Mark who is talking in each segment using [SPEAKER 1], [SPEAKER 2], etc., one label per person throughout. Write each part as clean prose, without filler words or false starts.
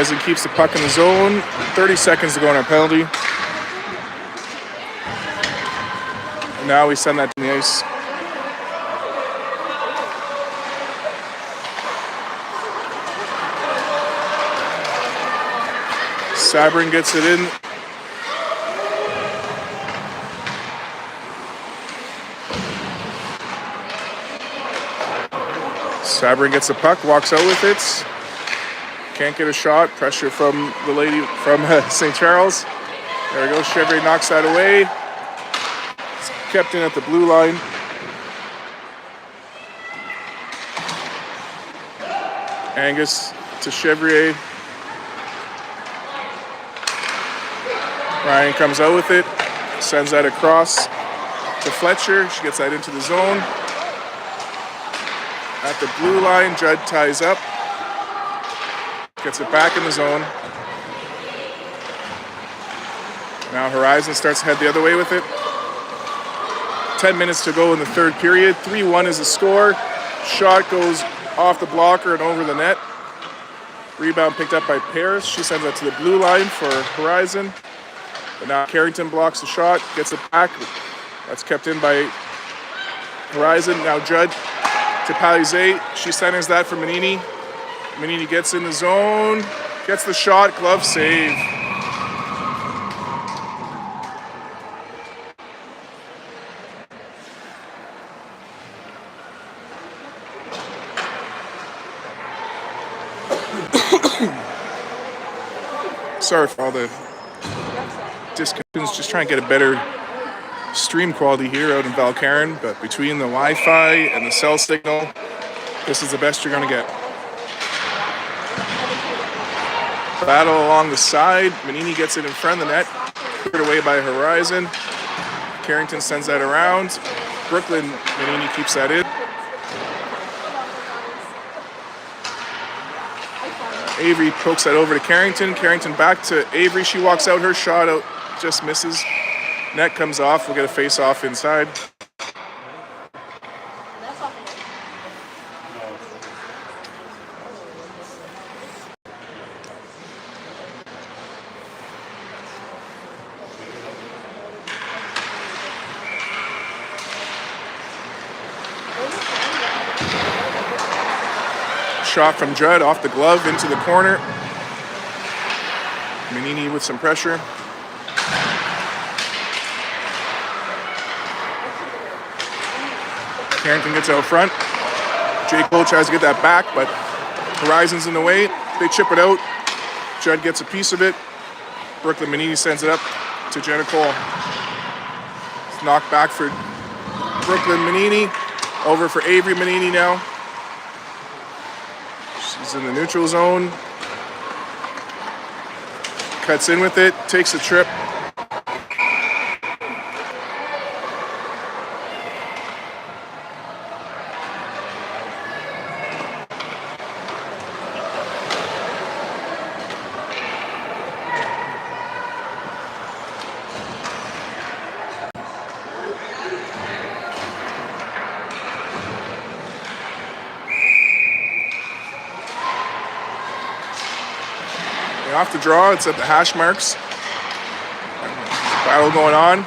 [SPEAKER 1] Horizon keeps the puck in the zone. 30 seconds to go on our penalty. And now we send that to the ice. Sabrin gets it in. Sabrin gets the puck, walks out with it. Can't get a shot. Pressure from the lady from St. Charles. There we go. Chevrier knocks that away. It's kept in at the blue line. Angus to Chevrier. Ryan comes out with it. Sends that across to Fletcher. She gets that into the zone. At the blue line, Judd ties up. Gets it back in the zone. Now Horizon starts to head the other way with it. 10 minutes to go in the third period. 3-1 is the score. Shot goes off the blocker and over the net. Rebound picked up by Paris. She sends that to the blue line for Horizon. But now Carrington blocks the shot, gets it back. That's kept in by Horizon. Now Judd to Palizé. She centers that for Manini. Manini gets in the zone, gets the shot, glove save. Sorry for all the disconnections, just trying to get a better stream quality here out in Valcarin, but between the Wi-Fi and the cell signal, this is the best you're going to get. Battle along the side. Manini gets it in front of the net. Cleared away by Horizon. Carrington sends that around. Brooklyn, Manini keeps that in. Avery pokes that over to Carrington. Carrington back to Avery. She walks out. Her shot out just misses. Net comes off. We'll get a face-off inside. Shot from Judd off the glove into the corner. Manini with some pressure. Carrington gets out front. Jake Cole tries to get that back, but Horizon's in the way. They chip it out. Judd gets a piece of it. Brooklyn Manini sends it up to Jenna Cole. It's knocked back for Brooklyn Manini. Over for Avery Manini now. She's in the neutral zone. Cuts in with it, takes a trip. Off the draw, it's at the hash marks. Battle going on.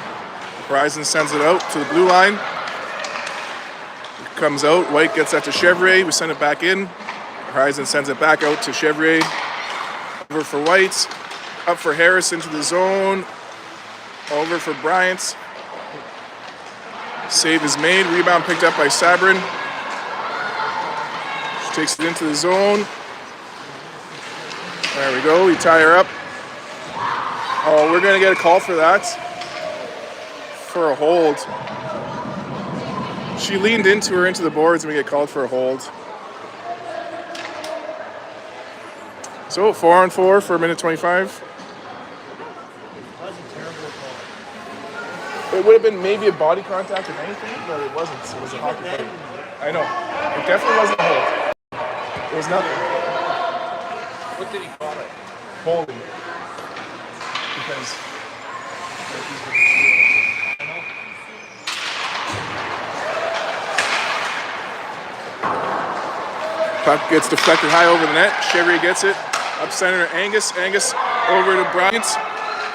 [SPEAKER 1] Horizon sends it out to the blue line. It comes out. White gets that to Chevrier. We send it back in. Horizon sends it back out to Chevrier. Over for White. Up for Harris into the zone. Over for Bryant. Save is made. Rebound picked up by Sabrin. She takes it into the zone. There we go, we tie her up. Oh, we're gonna get a call for that. For a hold. She leaned into her into the boards and we get called for a hold. So 4-on-4 for a minute 25. It would have been maybe a body contact if anything, but it wasn't. It was a hockey fight. I know. It definitely wasn't a hold. It was nothing. What did he call it? Holding. Because puck gets deflected high over the net. Chevrier gets it. Up center to Angus. Angus over to Bryant.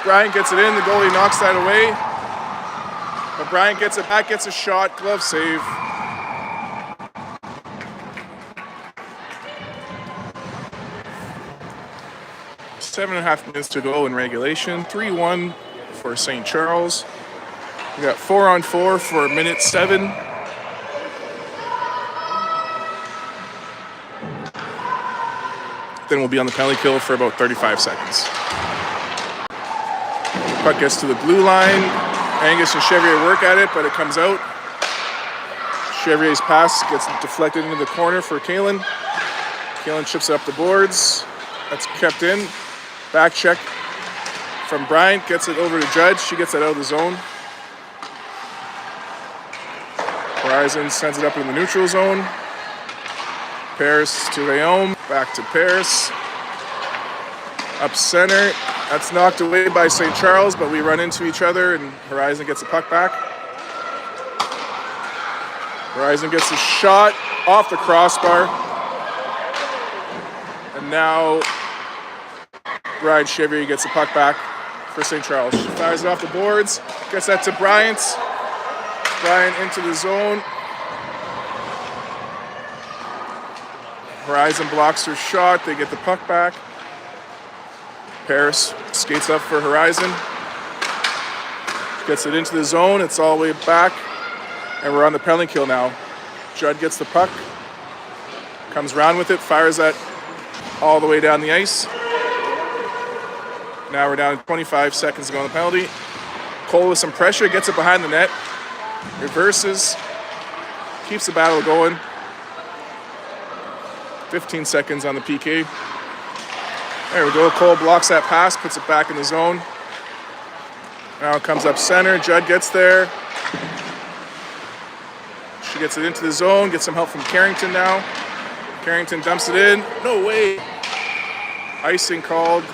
[SPEAKER 1] Bryant gets it in. The goalie knocks that away. But Bryant gets it back, gets a shot, glove save. Seven and a half minutes to go in regulation. 3-1 for St. Charles. We got 4-on-4 for minute 7. Then we'll be on the penalty kill for about 35 seconds. Puck gets to the blue line. Angus and Chevrier work at it, but it comes out. Chevrier's pass gets deflected into the corner for Kalen. Kalen chips it up the boards. That's kept in. Back check from Bryant. Gets it over to Judge. She gets it out of the zone. Horizon sends it up in the neutral zone. Paris to Leon. Back to Paris. Up center. That's knocked away by St. Charles, but we run into each other and Horizon gets the puck back. Horizon gets a shot off the crossbar. And now Ryan Chevrier gets the puck back for St. Charles. She fires it off the boards, gets that to Bryant. Bryant into the zone. Horizon blocks her shot, they get the puck back. Paris skates up for Horizon. Gets it into the zone. It's all the way back. And we're on the penalty kill now. Judd gets the puck. Comes around with it. Fires that all the way down the ice. Now we're down to 25 seconds to go on the penalty. Cole with some pressure. Gets it behind the net. Reverses. Keeps the battle going. 15 seconds on the PK. There we go. Cole blocks that pass, puts it back in the zone. Now it comes up center. Judd gets there. She gets it into the zone, gets some help from Carrington now. Carrington dumps it in. No way. Icing called.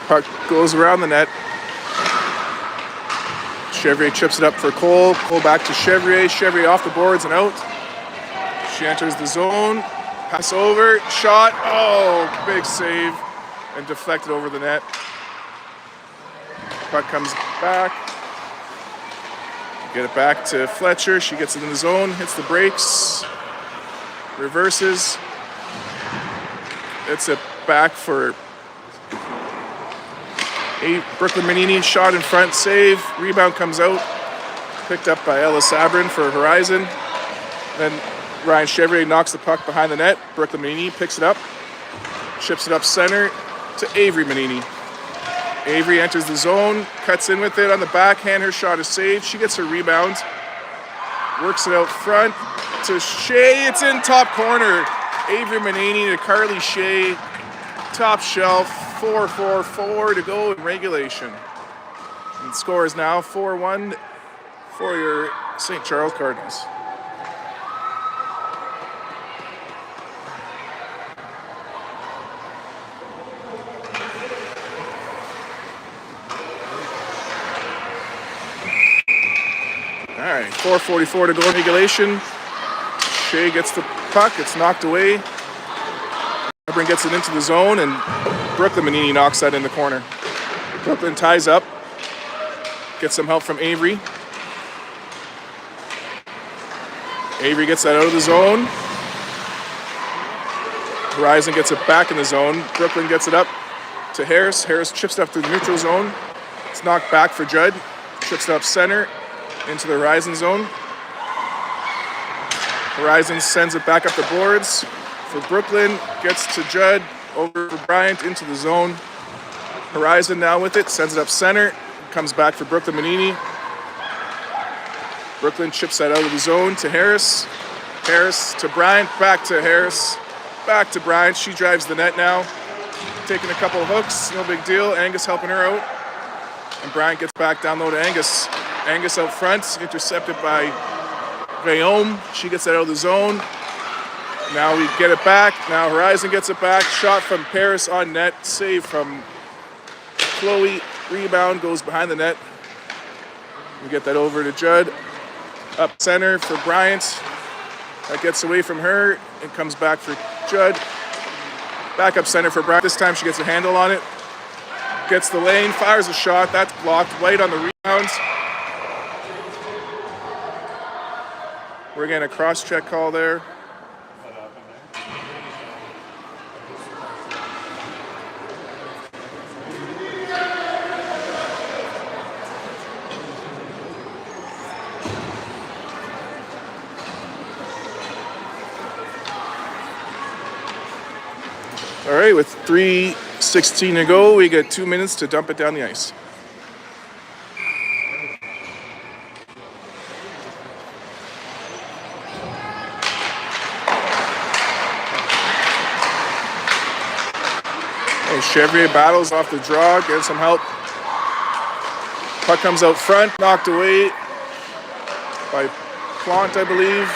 [SPEAKER 1] Puck goes around the net. Chevrier chips it up for Cole. Cole back to Chevrier. Chevrier off the boards and out. She enters the zone. Pass over. Shot. Oh, big save. And deflected over the net. Puck comes back. Get it back to Fletcher. She gets it in the zone. Hits the brakes. Reverses. It's it back for Brooklyn Manini. Shot in front, save. Rebound comes out. Picked up by Ella Sabrin for Horizon. Then Ryan Chevrier knocks the puck behind the net. Brooklyn Manini picks it up. Chips it up center to Avery Manini. Avery enters the zone. Cuts in with it on the backhand. Her shot is saved. She gets her rebound. Works it out front to Shea. It's in top corner. Avery Manini to Carly Shea. Top shelf. 4-4-4 to go in regulation. And the score is now 4-1 for your St. Charles Cardinals. All right, 4:44 to go in regulation. Shea gets the puck. It's knocked away. Hebron gets it into the zone, and Brooklyn Manini knocks that in the corner. Brooklyn ties up. Gets some help from Avery. Avery gets that out of the zone. Horizon gets it back in the zone. Brooklyn gets it up to Harris. Harris chips it up to the neutral zone. It's knocked back for Judd. Chips it up center into the Horizon zone. Horizon sends it back up the boards for Brooklyn. Gets to Judd. Over for Bryant into the zone. Horizon now with it. Sends it up center. Comes back for Brooklyn Manini. Brooklyn chips that out of the zone to Harris. Harris to Bryant. Back to Harris. Back to Bryant. She drives the net now. Taking a couple of hooks, no big deal. Angus helping her out. And Bryant gets back down low to Angus. Angus out front, intercepted by Guillaume. She gets that out of the zone. Now we get it back. Now Horizon gets it back. Shot from Paris on net. Save from Chloe. Rebound goes behind the net. We get that over to Judd. Up center for Bryant. That gets away from her and comes back for Judd. Back up center for Bryant. This time she gets a handle on it. Gets the lane, fires a shot. That's blocked. White on the rebound. We're getting a cross-check call there. All right, with 3:16 to go, we get 2 minutes to dump it down the ice. And Chevrier battles off the draw, gets some help. Puck comes out front, knocked away by Plante, I believe.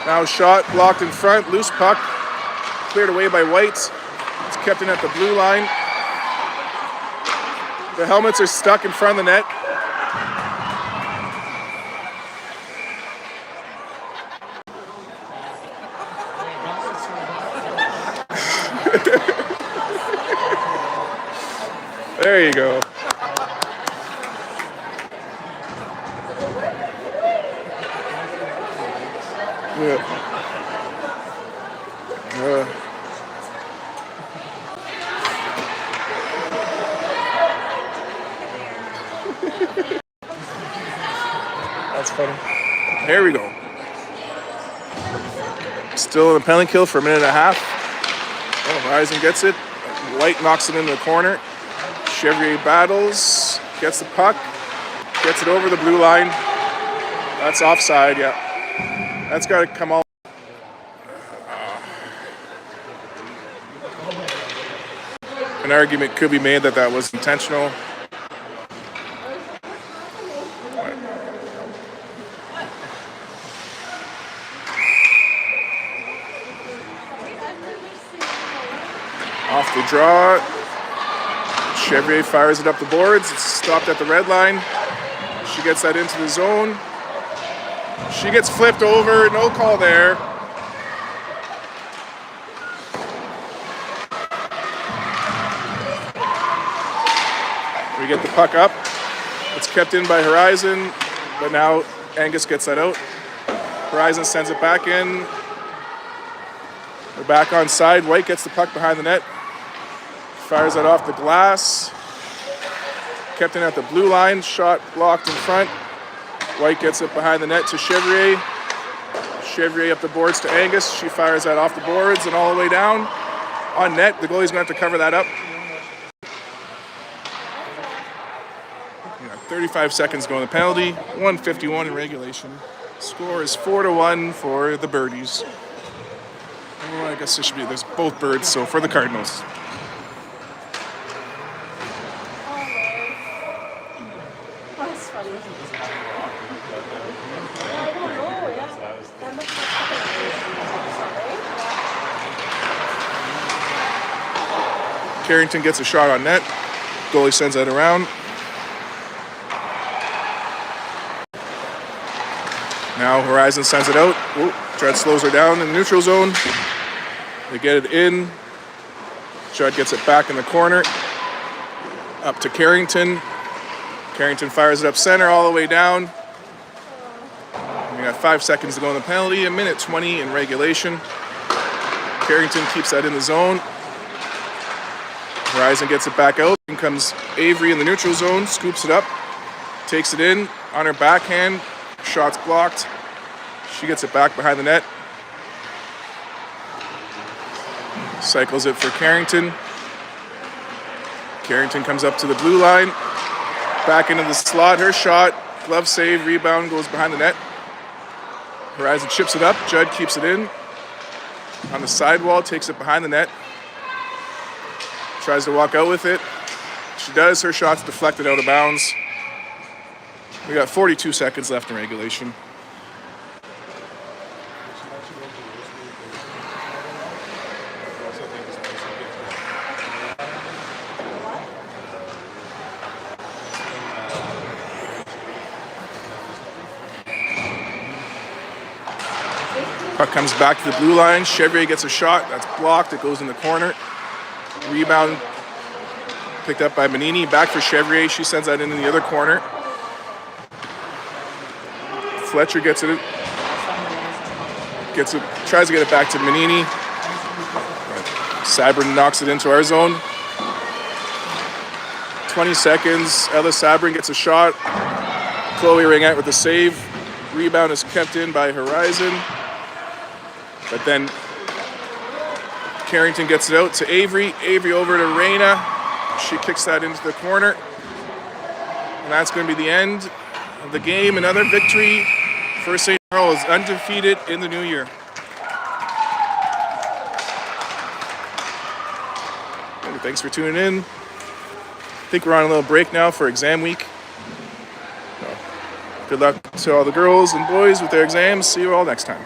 [SPEAKER 1] Now shot, blocked in front, loose puck. Cleared away by White. It's kept in at the blue line. The helmets are stuck in front of the net. There you go. Yeah.
[SPEAKER 2] That's funny.
[SPEAKER 1] There we go. Still in the penalty kill for a minute and a half. Oh, Horizon gets it. White knocks it into the corner. Chevrier battles, gets the puck, gets it over the blue line. That's offside, yeah. That's got to come all. An argument could be made that that was intentional. Off the draw. Chevrier fires it up the boards. It's stopped at the red line. She gets that into the zone. She gets flipped over. No call there. We get the puck up. It's kept in by Horizon, but now Angus gets that out. Horizon sends it back in. We're back on side. White gets the puck behind the net. Fires that off the glass. Kept in at the blue line. Shot blocked in front. White gets it behind the net to Chevrier. Chevrier up the boards to Angus. She fires that off the boards and all the way down. On net, the goalie's going to have to cover that up. 35 seconds going to the penalty. 1:51 in regulation. Score is 4-1 for the Birdies. Well, I guess it should be, there's both birds, so for the Cardinals. Carrington gets a shot on net. Goalie sends that around. Now Horizon sends it out. Ooh, Judd slows her down in the neutral zone. They get it in. Judd gets it back in the corner. Up to Carrington. Carrington fires it up center all the way down. We got 5 seconds to go in the penalty. 1:20 in regulation. Carrington keeps that in the zone. Horizon gets it back out. In comes Avery in the neutral zone. Scoops it up. Takes it in on her backhand. Shot's blocked. She gets it back behind the net. Cycles it for Carrington. Carrington comes up to the blue line. Back into the slot. Her shot. Glove save. Rebound goes behind the net. Horizon chips it up. Judd keeps it in. on the sidewall, takes it behind the net. Tries to walk out with it. She does. Her shot's deflected out of bounds. We got 42 seconds left in regulation. Puck comes back to the blue line. Chevrier gets a shot. That's blocked. It goes in the corner. Rebound picked up by Manini. Back for Chevrier. She sends that into the other corner. Fletcher gets it. Tries to get it back to Manini. Sabrin knocks it into our zone. 20 seconds. Ella Sabrin gets a shot. Chloe Ringette with a save. Rebound is kept in by Horizon. But then Carrington gets it out to Avery. Avery over to Reyna. She kicks that into the corner. And that's going to be the end of the game. Another victory for St. Charles, undefeated in the new year. Okay, thanks for tuning in. I think we're on a little break now for exam week. So, good luck to all the girls and boys with their exams. See you all next time.